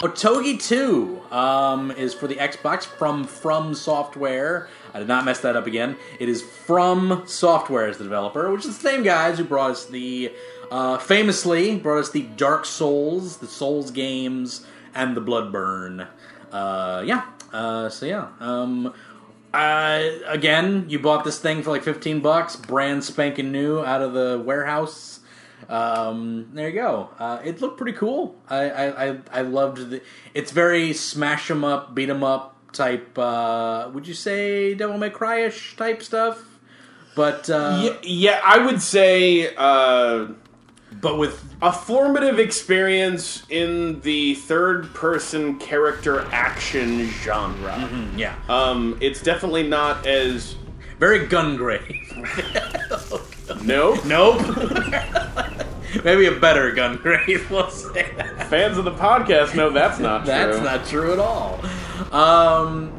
Otogi 2 is for the Xbox from Software. I did not mess that up again. It is From Software as the developer, which is the same guys who brought us famously brought us the Dark Souls, the Souls games, and the Bloodborne. Again, you bought this thing for like $15, brand spanking new out of the warehouse. There you go. It looked pretty cool. I loved it's very smash 'em up, beat 'em up type. Would you say Devil May Cry-ish type stuff? But yeah, I would say. But with a formative experience in the third-person character action genre. Mm-hmm, yeah. It's definitely not as very Gungrave. Nope. Maybe a better Gungrave, we'll say that. Fans of the podcast know that's not true. That's not true at all.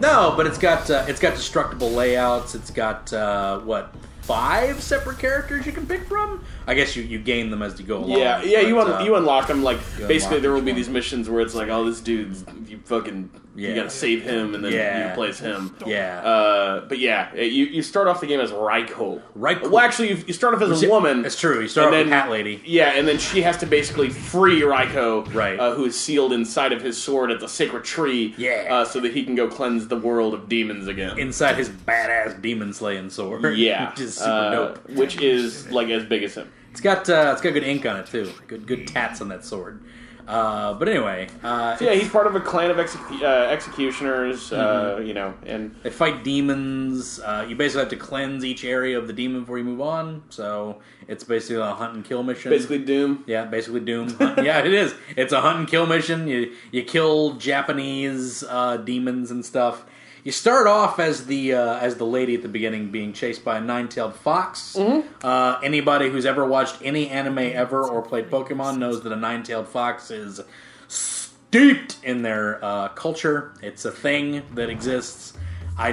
No, but it's got destructible layouts. It's got 5 separate characters you can pick from. I guess you gain them as you go along. Yeah, you unlock them. Like basically, there will be one. these missions where it's like, oh, this dude's you gotta save him, and then you replace him. Yeah. But yeah, you start off the game as Raiko. Raiko. Well, actually, you start off as a woman. That's true. You start off with Cat Lady. Yeah, and then she has to basically free Raiko, right? Who is sealed inside of his sword at the sacred tree. Yeah. So that he can go cleanse the world of demons again. Inside his badass demon slaying sword. Yeah. Which is super dope. Which is like as big as him. It's got good ink on it too. Good tats on that sword. But anyway, he's part of a clan of executioners. And they fight demons. You basically have to cleanse each area of the demon before you move on. So it's basically a hunt and kill mission. Basically Doom. Yeah, basically Doom. Yeah, it is. It's a hunt and kill mission. You kill Japanese demons and stuff. You start off as the lady at the beginning, being chased by a 9-tailed fox. Mm-hmm. Anybody who's ever watched any anime ever or played Pokemon knows that a 9-tailed fox is steeped in their culture. It's a thing that exists. I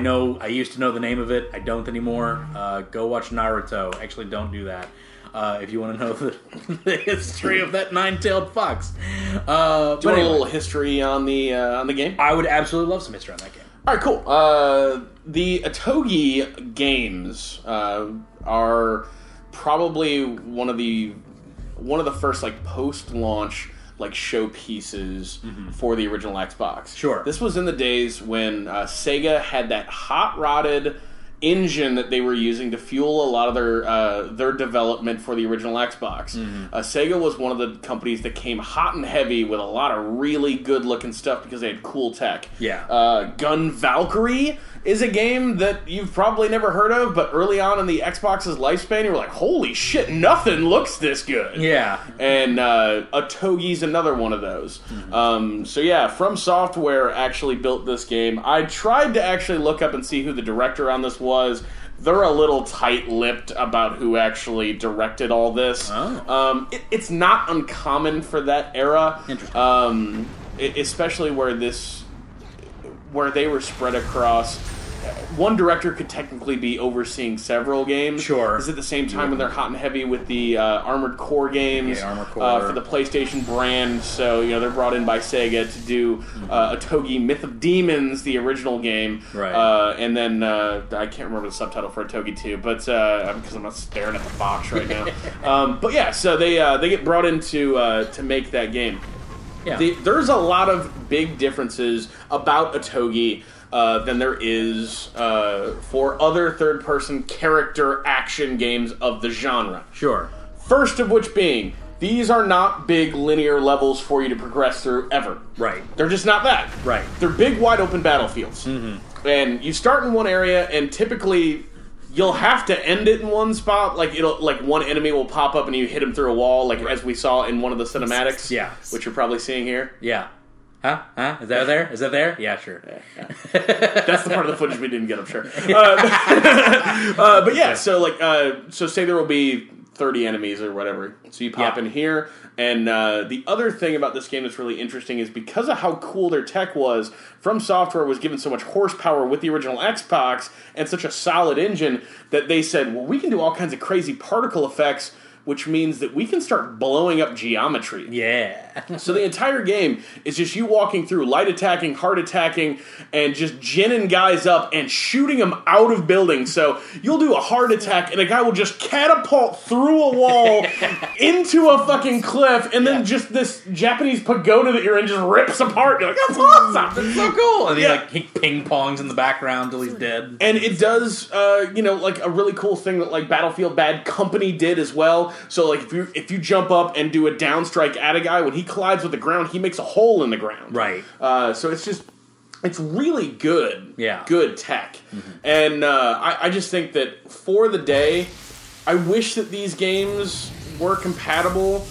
used to know the name of it. I don't anymore. Go watch Naruto. Actually, don't do that. If you want to know the history of that 9-tailed fox. Do you want a little history on the game? I would absolutely love some history on that game. All right, cool. The Otogi games are probably one of the first post-launch showpieces for the original Xbox. Sure. This was in the days when Sega had that hot-rodded engine that they were using to fuel a lot of their development for the original Xbox. Sega was one of the companies that came hot and heavy with a lot of really good looking stuff because they had cool tech. Yeah. Gun Valkyrie is a game that you've probably never heard of, but early on in the Xbox's lifespan, you were like, holy shit, nothing looks this good. Yeah. And Otogi's another one of those. From Software actually built this game. I tried to actually look up and see who the director on this was. They're a little tight-lipped about who actually directed all this. Oh. It's not uncommon for that era. Interesting. Especially where they were spread across. One director could technically be overseeing several games. Sure. Because at the same time when they're hot and heavy with the Armored Core games Armored Core. For the PlayStation brand. So, they're brought in by Sega to do Otogi Myth of Demons, the original game. Right. And then, I can't remember the subtitle for Otogi 2, but because I'm not staring at the box right now. So they get brought in to make that game. Yeah. There's a lot of big differences about Otogi than there is for other third-person character action games of the genre. Sure. First of which being, these are not big linear levels for you to progress through ever. Right. They're just not that. Right. They're big, wide-open battlefields. Mm-hmm. And you start in one area, and typically you'll have to end it in one spot. One enemy will pop up and you hit him through a wall, as we saw in one of the cinematics. Yeah. Which you're probably seeing here. Yeah. Huh? Is that there? Is that there? Yeah, sure. Yeah. That's the part of the footage we didn't get, I'm sure. So say there will be 30 enemies or whatever. So you pop in here, and the other thing about this game that's really interesting is because of how cool their tech was, From Software was given so much horsepower with the original Xbox and such a solid engine that they said, well, we can do all kinds of crazy particle effects which means that we can start blowing up geometry. Yeah. So the entire game is just you walking through, light attacking, hard attacking, and just ginning guys up and shooting them out of buildings. So you'll do a hard attack, and a guy will just catapult through a wall into a fucking cliff, and then just this Japanese pagoda that you're in just rips apart. You're like, that's awesome! That's so cool! And he ping-pongs in the background till he's dead. And it does, like a really cool thing that like Battlefield Bad Company did as well. So like if you jump up and do a downstrike at a guy, when he collides with the ground, he makes a hole in the ground. Right. So it's really good. Yeah. Good tech. Mm-hmm. And I just think that for the day, I wish that these games were compatible.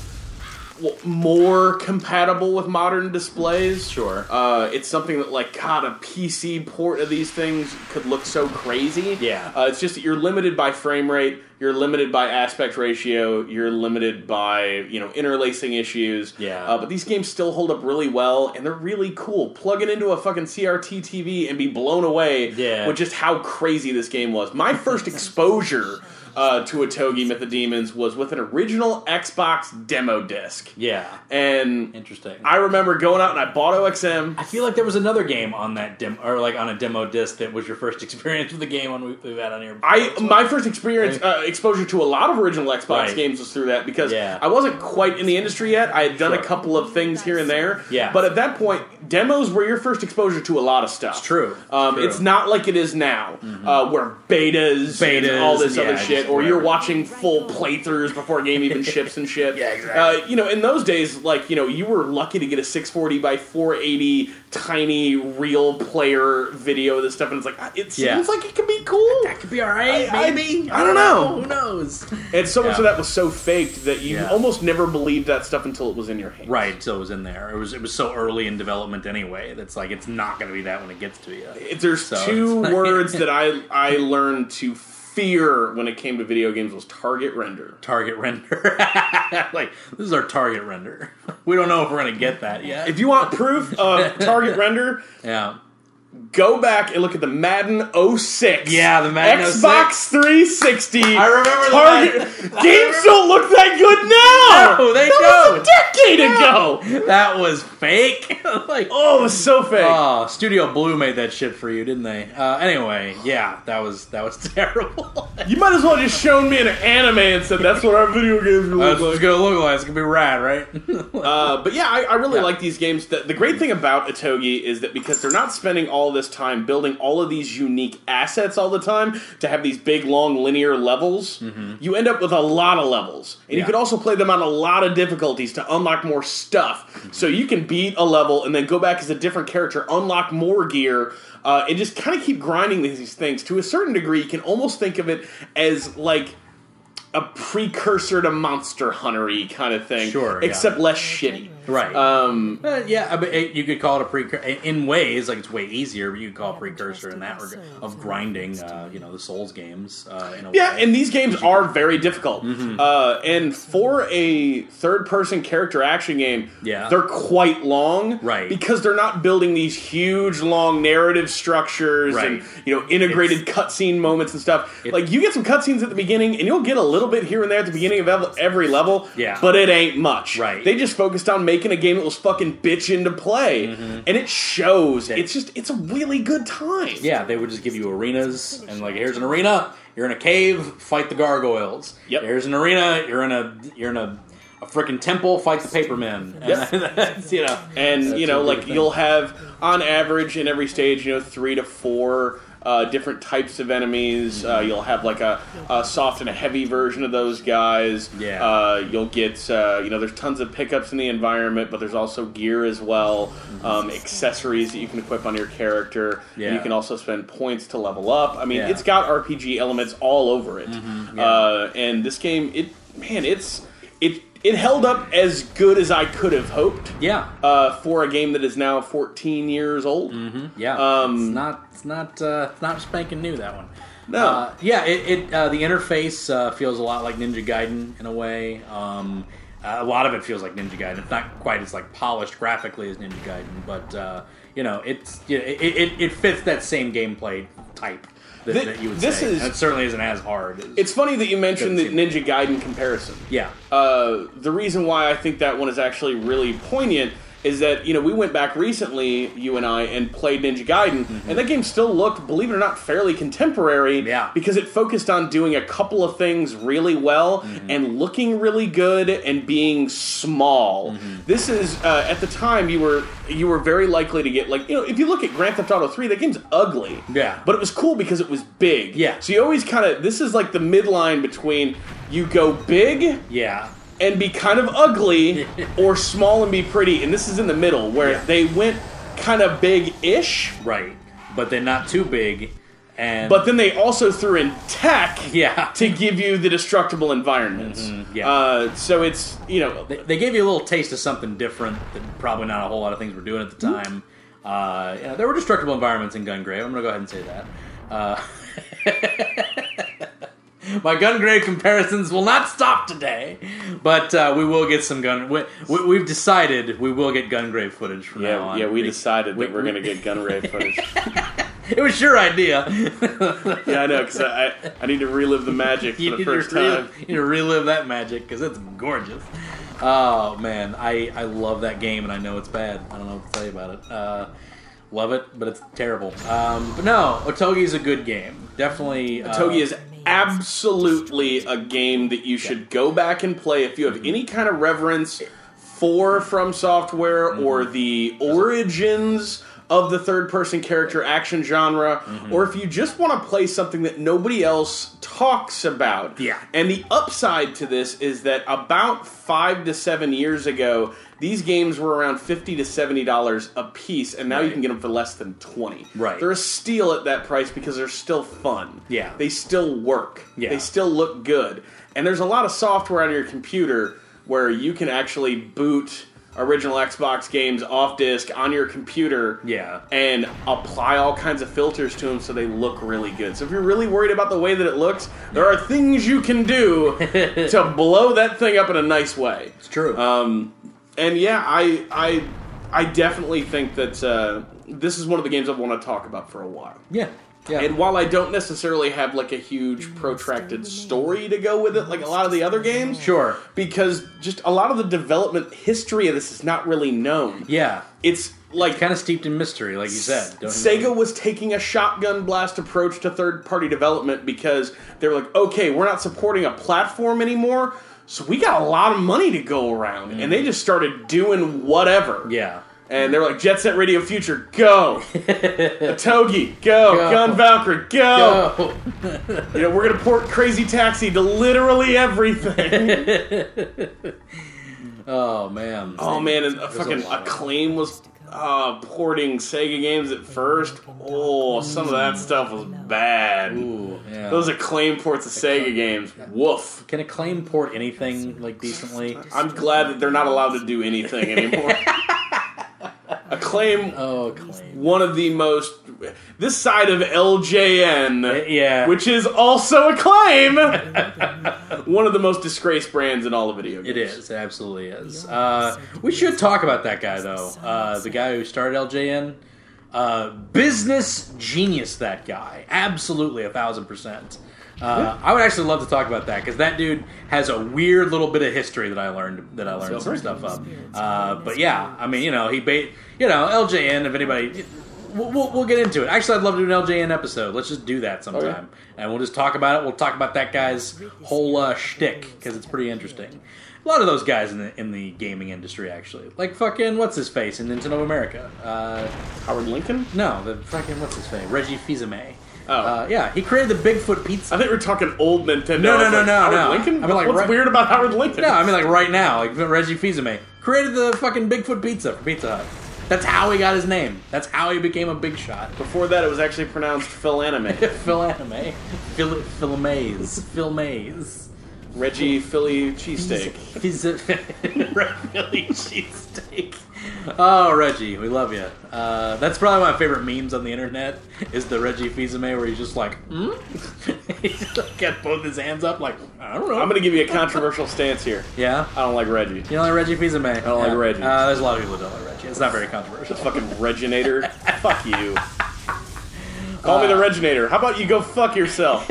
Well, more compatible with modern displays. Sure. It's something that, like, God, a PC port of these things could look so crazy. Yeah. It's just that you're limited by frame rate, you're limited by aspect ratio, you're limited by, interlacing issues. Yeah. But these games still hold up really well, and they're really cool. Plug it into a fucking CRT TV and be blown away with just how crazy this game was. My first exposure to Otogi Myth of Demons was with an original Xbox demo disc. Yeah. And interesting. I remember going out and I bought OXM. I feel like there was another game on that on a demo disc that was your first experience with the game we've had on here. My first experience, exposure to a lot of original Xbox games was through that because I wasn't quite in the industry yet. I had done a couple of things here and there. Yeah. But at that point, demos were your first exposure to a lot of stuff. It's true. It's not like it is now, where betas and all this other shit, or you're watching full playthroughs before a game even ships and shit. Yeah, exactly. In those days, you were lucky to get a 640 by 480 tiny real player video of this stuff, and it's like, it seems like it could be cool. That could be alright, maybe. I don't know. Who knows? And so much of that was so faked that you almost never believed that stuff until it was in your hand. Right, until it was in there. It was so early in development anyway. That's like, it's not going to be that when it gets to you. There's two words that I learned to fear when it came to video games was target render. Target render. Like, this is our target render. We don't know if we're going to get that yet. If you want proof of target render, go back and look at the Madden 06. Yeah, the Madden Xbox 360. I remember target. Games don't look that good now. No, they don't. That was a decade ago. That was fake. It was so fake. Oh, Studio Blue made that shit for you, didn't they? Anyway, that was terrible. You might as well just shown me an anime and said that's what our video games are look like. It's gonna look like. It's gonna be rad, right? But yeah, I really like these games. The great thing about Otogi is that because they're not spending all this time building all of these unique assets all the time to have these big, long, linear levels, you end up with a lot of levels. And you can also play them on a lot of difficulties to unlock more stuff. So you can beat a level and then go back as a different character, unlock more gear, and just kind of keep grinding these things. To a certain degree, you can almost think of it as like a precursor to Monster Hunter-y kind of thing. Sure, except less shitty. Right. You could call it a precursor. In ways, like, it's way easier, but you could call it a precursor in that regard of grinding, the Souls games. In a way. And these games are very difficult. And for a third-person character action game, they're quite long. Right. Because they're not building these huge, long narrative structures and, integrated cutscene moments and stuff. Like, you get some cutscenes at the beginning, and you'll get a little bit here and there at the beginning of every level, but it ain't much. Right. They just focused on making a game that was fucking bitchin' to play, and it shows. It's a really good time. Yeah, they would just give you arenas, and like, here's an arena, you're in a cave, fight the gargoyles. Yep. Here's an arena, you're in a frickin' temple, fight the papermen. And you'll have on average in every stage, 3 to 4 different types of enemies. You'll have like a soft and a heavy version of those guys. You'll get there's tons of pickups in the environment, but there's also gear as well, accessories that you can equip on your character. And you can also spend points to level up. I mean, it's got RPG elements all over it. And this game, it held up as good as I could have hoped. For a game that is now 14 years old. It's not spanking new, that one. No. The interface feels a lot like Ninja Gaiden in a way. A lot of it feels like Ninja Gaiden. It's not quite as like polished graphically as Ninja Gaiden, but it fits that same gameplay type. that you would say. It certainly isn't as hard. It's funny that you mentioned the Ninja Gaiden comparison. Yeah. The reason why I think that one is actually really poignant is that, you know, we went back recently, you and I, and played Ninja Gaiden, and that game still looked, believe it or not, fairly contemporary, because it focused on doing a couple of things really well, and looking really good, and being small. This is, at the time, you were very likely to get, like, you know, if you look at Grand Theft Auto 3, that game's ugly. Yeah. But it was cool because it was big. Yeah. So you always kind of, this is like the midline between you go big, and be kind of ugly, or small and be pretty. And this is in the middle, where they went kind of big-ish. Right. But they're not too big. But then they also threw in tech to give you the destructible environments. So it's, you know... They gave you a little taste of something different that probably not a whole lot of things were doing at the time. You know, there were destructible environments in Gungrave. I'm going to go ahead and say that. My Gungrave comparisons will not stop today, but we will get some we've decided we will get Gungrave footage from now on. Yeah, we decided that we're going to get Gungrave footage. It was your idea. Yeah, I know, because I need to relive the magic for the first time. You need to relive that magic, because it's gorgeous. Oh, man, I love that game, and I know it's bad. I don't know what to tell you about it. Love it, but it's terrible. But no, Otogi's a good game. Definitely. Otogi is absolutely a game that you should go back and play if you have any kind of reverence for From Software or the origins of the third-person character action genre, or if you just want to play something that nobody else talks about. Yeah. And the upside to this is that about 5 to 7 years ago, these games were around $50 to $70 a piece, and now you can get them for less than $20. Right. They're a steal at that price because they're still fun. Yeah. They still work. Yeah. They still look good. And there's a lot of software on your computer where you can actually boot original Xbox games off disk on your computer and apply all kinds of filters to them so they look really good. So if you're really worried about the way that it looks, there are things you can do to blow that thing up in a nice way. It's true. And yeah, I definitely think that this is one of the games I want to talk about for a while. Yeah. And while I don't necessarily have like a huge protracted story to go with it like a lot of the other games, because just a lot of the development history of this is not really known. Yeah. It's like kind of steeped in mystery, like you said. Sega was taking a shotgun blast approach to third-party development because they were like, okay, we're not supporting a platform anymore, so we got a lot of money to go around. And they just started doing whatever. Yeah. And they were like, Jet Set Radio Future, go! Otogi, go! Gun Valkyrie, go! You know, we're going to port Crazy Taxi to literally everything. Oh, man. Oh, man, and fucking Acclaim was porting Sega games at first. Oh, some of that stuff was bad. Ooh, yeah. Those Acclaim ports of Sega games. Woof. Can Acclaim port anything, like, decently? I'm glad that they're not allowed to do anything anymore. Acclaim, one of the most... This side of LJN, which is also Acclaim, one of the most disgraced brands in all of video games. It is. It absolutely is. We should talk about that guy, though. The guy who started LJN. Business genius, that guy. Absolutely, 1,000%. I would actually love to talk about that because that dude has a weird little bit of history that I learned some stuff up. But yeah, I mean, LJN. If anybody, we'll get into it. Actually, I'd love to do an LJN episode. Let's just do that sometime, and we'll just talk about it. We'll talk about that guy's whole shtick because it's pretty interesting. A lot of those guys in the gaming industry, actually, like fucking what's his face in Nintendo of America, Howard Lincoln. No, the fucking what's his face, Reggie Fils-Aimé. Yeah, he created the Bigfoot pizza. I think we're talking old Nintendo. No. Howard Lincoln? I mean, like, what's weird about Howard Lincoln? No, I mean like right now, like Reggie Fils-Aimé created the fucking Bigfoot pizza for Pizza Hut. That's how he got his name. That's how he became a big shot. Before that, it was actually pronounced Phil-Anime. Phil-Anime. Phil-Mays. Reggie Philly cheesesteak. Philly cheesesteak. Oh, Reggie, we love you. That's probably my favorite memes on the internet, is the Reggie Fils-Aimé where he's just like, he's got both his hands up like, I don't know. I'm going to give you a controversial stance here. Yeah? I don't like Reggie. You don't like Reggie Fils-Aimé? I don't like Reggie. There's a lot of people who don't like Reggie. It's not very controversial. The fucking Reginator. Fuck you. Call me the Reginator. How about you go fuck yourself?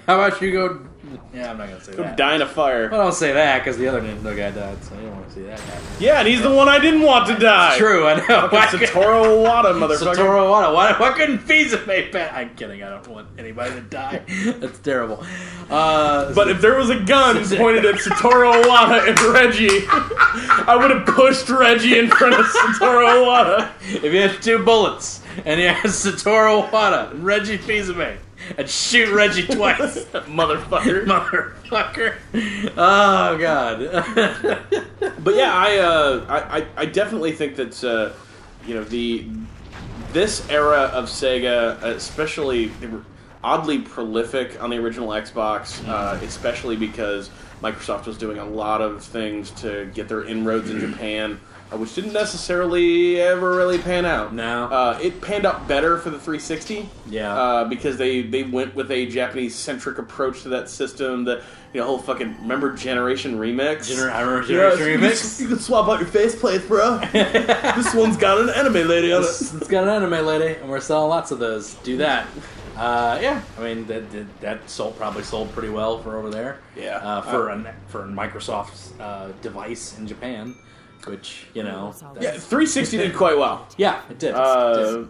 How about you go... Yeah, I'm not going to say that. Die in a fire. Well, don't say that, because the other Nintendo guy died, so you don't want to see that guy. Yeah, and he's the one I didn't want to die. It's true, I know. Satoru Iwata, motherfucker. Satoru Iwata. Why couldn't Fizame ban? I'm kidding. I don't want anybody to die. That's terrible. But if there was a gun pointed at Satoru Iwata and Reggie, I would have pushed Reggie in front of Satoru Iwata. If you had 2 bullets, and you had Satoru Iwata and Reggie Fizame, and shoot Reggie twice. Motherfucker. Motherfucker. Oh, God. But yeah, I definitely think that, you know, this era of Sega, especially, they were oddly prolific on the original Xbox, especially because Microsoft was doing a lot of things to get their inroads in Japan, which didn't necessarily ever really pan out. No. It panned out better for the 360. Yeah. Because they went with a Japanese-centric approach to that system. The whole fucking... Remember Generation Remix? I remember Generation Remix. You can swap out your faceplates, bro. This one's got an anime lady on it. It's got an anime lady, and we're selling lots of those. Do that. Yeah, I mean that probably sold pretty well for over there. Yeah, for Microsoft's device in Japan, which 360 did quite well. Yeah, it did.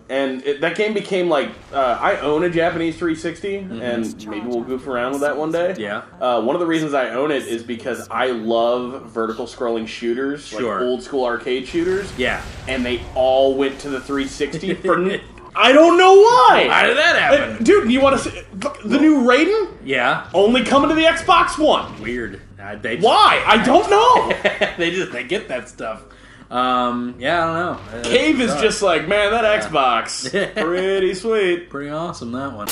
And that game became like I own a Japanese 360, and maybe we'll goof around with that one day. Yeah. One of the reasons I own it is because I love vertical scrolling shooters, like old school arcade shooters. Yeah, and they all went to the 360 for. I don't know why. How did that happen? Dude, you want to see the new Raiden? Yeah. Only coming to the Xbox One. Weird. Why? I don't know. they get that stuff. Yeah, I don't know. Cave is just like, man, that Xbox. Pretty sweet. Pretty awesome, that one.